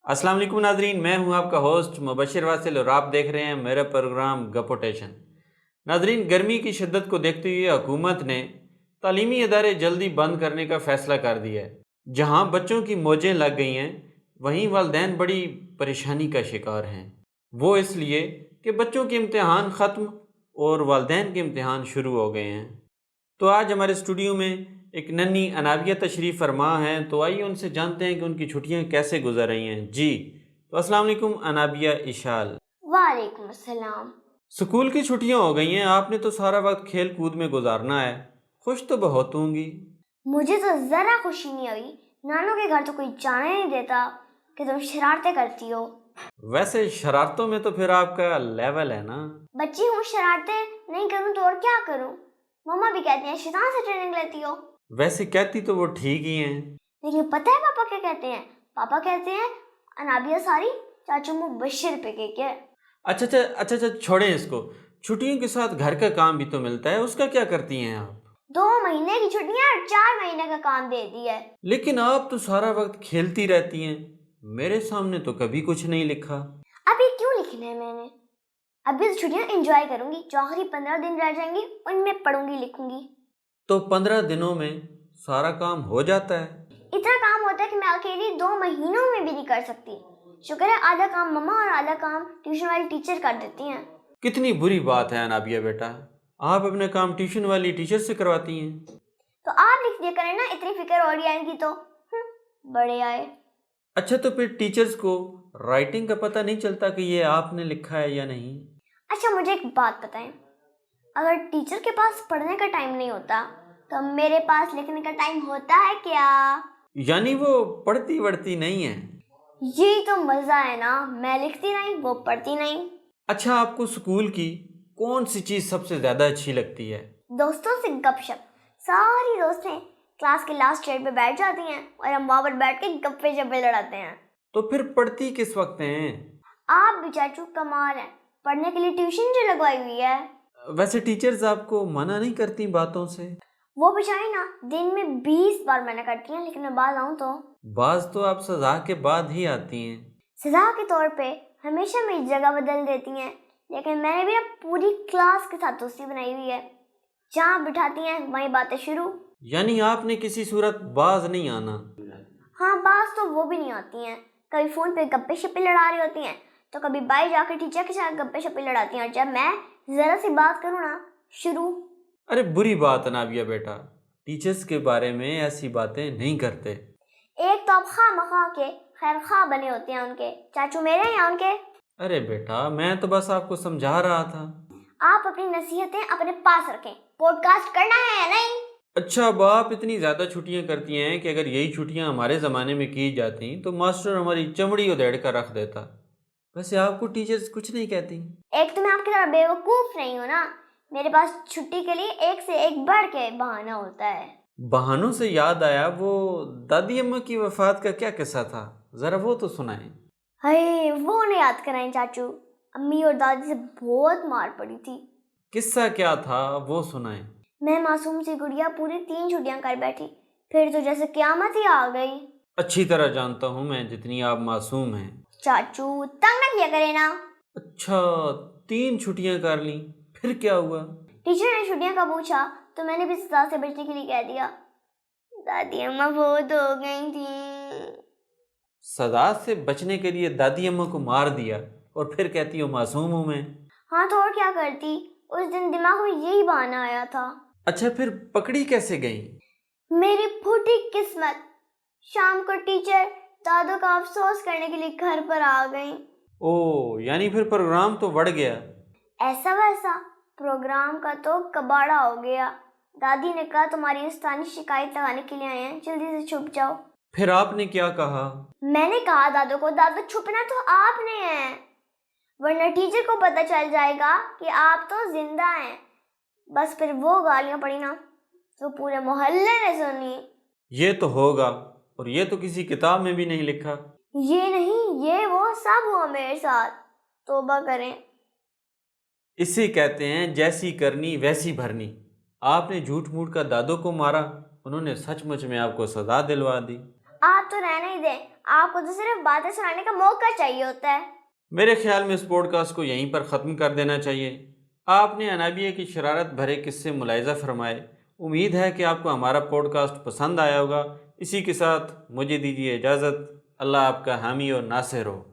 अस्सलाम वालेकुम नाजरीन, मैं हूं आपका होस्ट मुबशिर वासिल और आप देख रहे हैं मेरा प्रोग्राम गपोटेशन। नाजरीन, गर्मी की शिद्दत को देखते हुए हुकूमत ने तालीमी इदारे जल्दी बंद करने का फ़ैसला कर दिया है। जहां बच्चों की मौजें लग गई हैं, वहीं वालिदैन बड़ी परेशानी का शिकार हैं। वो इसलिए कि बच्चों के इम्तिहान ख़त्म और वालिदैन के इम्तिहान शुरू हो गए हैं। तो आज हमारे स्टूडियो में एक नन्ही अनाबिया तशरीफ़ फरमा हैं, तो आइए उनसे जानते हैं कि उनकी छुट्टियां कैसे गुजर रही हैं। जी तो अस्सलाम वालेकुम अनाबिया इशाल। वालेकुम अस्सलाम। स्कूल की छुट्टियां हो गई हैं, आपने तो सारा वक्त खेल कूद में गुजारना है, खुश तो बहुत होंगी। मुझे तो ज़रा खुशी नहीं हुई, नानों के घर तो कोई जाने नहीं देता कि तुम शरारतें करती हो। वैसे शरारतों में तो फिर आपका लेवल है ना। बच्ची हूँ, शरारतें नहीं करूँ तो और क्या करूँ? मम्मा भी कहती हैं शैतान से ट्रेनिंग लेती हो। वैसे कहती तो वो ठीक ही हैं। लेकिन पता है पापा क्या कहते हैं? पापा कहते हैं अनाबिया सारी चाचू मुबशिर पे के। अच्छा, छोड़ें इसको। छुट्टियों के साथ घर का काम भी तो मिलता है, उसका क्या करती हैं आप? 2 महीने की छुट्टियां और 4 महीने का काम दे दी है। लेकिन आप तो सारा वक्त खेलती रहती हैं, मेरे सामने तो कभी कुछ नहीं लिखा। अभी क्यों लिखना है मैंने? अभी तो छुट्टियां एंजॉय करूंगी, जो आखिरी 15 दिन रह जाएंगी उनमें पढ़ूंगी लिखूंगी। तो 15 दिनों में सारा काम हो जाता है? इतना काम होता है कि मैं अकेली 2 महीनों में भी नहीं कर सकती। शुक्र है आधा काम मम्मा और आधा काम ट्यूशन वाली टीचर कर देती हैं। कितनी बुरी बात है अनाबिया बेटा, आप अपने काम ट्यूशन वाली टीचर से करवाती हैं। तो आप लिख दिया करें ना, इतनी फिक्र हो रही है इनकी तो। बड़े आए। अच्छा, तो फिर टीचर्स को राइटिंग का पता नहीं चलता कि ये आपने लिखा है या नहीं? अच्छा मुझे एक बात बताएं, अगर टीचर के पास पढ़ने का टाइम नहीं होता तो मेरे पास लिखने का टाइम होता है क्या? यानी वो पढ़ती वढ़ती नहीं है? यही तो मजा है ना, मैं लिखती नहीं वो पढ़ती नहीं। अच्छा, आपको स्कूल की कौन सी चीज़ सबसे ज़्यादा अच्छी लगती है? दोस्तों से गपशप। सारी दोस्तें क्लास के लास्ट चेयर पे बैठ जाती हैं और हम वहाँ पर बैठ के गप्पे शप्पे लड़ाते हैं। तो फिर पढ़ती किस वक्त हैं? आप भी चाचू कमाल हैं, पढ़ने के लिए ट्यूशन जो लगवाई हुई है। वैसे टीचर्स आपको मना नहीं करती बातों से? वो बेचारी ना दिन में 20 बार मना करती हैं, लेकिन मैं बाज आऊँ तो बाज तो आप सजा के बाद ही आती हैं। सजा के तौर पे हमेशा मेरी जगह बदल देती हैं, लेकिन मैंने भी अब पूरी क्लास के साथ दोस्ती बनाई हुई है। जहाँ बिठाती हैं वहीं बातें शुरू। यानी आपने किसी सूरत बाज नहीं आना? हाँ, बाज तो वो भी नहीं आती हैं। कभी फोन पे गप्पे शप्पे लड़ा रही होती हैं, तो कभी बाई जाकर टीचर के साथ गप्पे शप्पे लड़ाती हैं, और जब मैं जरा सी बात करूँ ना, शुरू। अरे बुरी बात है नाबिया बेटा, टीचर्स के बारे में ऐसी बातें नहीं करते। एक तो आप खामखा के खैर खा बने होते हैं उनके, चाचू मेरे या उनके। अरे बेटा, मैं तो बस आपको समझा रहा था। आप अपनी नसीहतें अपने पास रखें, पॉडकास्ट करना है या नहीं? अच्छा, अब आप इतनी ज़्यादा छुट्टियां करती हैं कि अगर यही छुट्टियां हमारे ज़माने में की जाती तो मास्टर हमारी चमड़ी उधेड़ कर रख देता। वैसे आपको टीचर्स कुछ नहीं कहती? एक तो मैं आपकी तरह बेवकूफ़ नहीं हूँ ना, मेरे पास छुट्टी के लिए एक से एक बढ़ के बहाना होता है। बहानों से याद आया, वो दादी अम्मा की वफ़ात का क्या किस्सा था, ज़रा वो तो सुनाएं। हाय, वो नहीं याद कराएं चाचू, अम्मी और दादी से बहुत मार पड़ी थी। किस्सा क्या था वो सुनाएं। मैं मासूम सी गुड़िया पूरी 3 छुट्टियां कर बैठी, फिर तो जैसे क़यामत ही आ गई। अच्छी तरह जानता हूँ मैं जितनी आप मासूम हैं। चाचू तंग ना किया करे ना। अच्छा, 3 छुट्टियां कर ली, फिर क्या हुआ? टीचर ने छुट्टियां का पूछा तो मैंने भी सजा से बचने के लिए कह दिया, दादी अम्मा बहुत हो गई थी। सजा से बचने के लिए दादी अम्मा को मार दिया और फिर कहती हो मासूम हूँ मैं। हाँ तो और क्या करती, उस दिन दिमाग में यही बहाना आया था। अच्छा, फिर पकड़ी कैसे गई? मेरी फूटी किस्मत, शाम को टीचर दादू का अफसोस करने के लिए घर पर आ गई। ओ, यानी फिर प्रोग्राम तो बढ़ गया। ऐसा वैसा प्रोग्राम का तो कबाड़ा हो गया। दादी ने कहा तुम्हारी उस्तानी शिकायत लगाने के लिए आए हैं, जल्दी से छुप जाओ। फिर आपने क्या कहा? मैंने कहा दादू को, दादू छुपना तो आपने है, वरना टीचर को पता चल जाएगा कि आप तो जिंदा हैं। बस फिर वो गालियां पड़ी ना तो पूरे मोहल्ले ने सुनी। ये तो होगा, और ये तो किसी किताब में भी नहीं लिखा। ये नहीं ये वो सब हुआ मेरे साथ, तौबा करें। इसे कहते हैं जैसी करनी वैसी भरनी। आपने झूठ मूठ का दादू को मारा, उन्होंने सचमुच में आपको सजा दिलवा दी। آپ تو رہنا ہی دیں، آپ کو تو صرف باتیں سنانے کا موقع چاہیے ہوتا ہے۔ میرے خیال میں اس پوڈ کاسٹ کو یہیں پر ختم کر دینا چاہیے۔ آپ نے انابیہ کی شرارت بھرے قصے ملاحظہ فرمائے۔ امید ہے کہ آپ کو ہمارا پوڈ کاسٹ پسند آیا ہوگا۔ اسی کے ساتھ مجھے دیجیے اجازت۔ اللہ آپ کا حامی اور ناصر ہو۔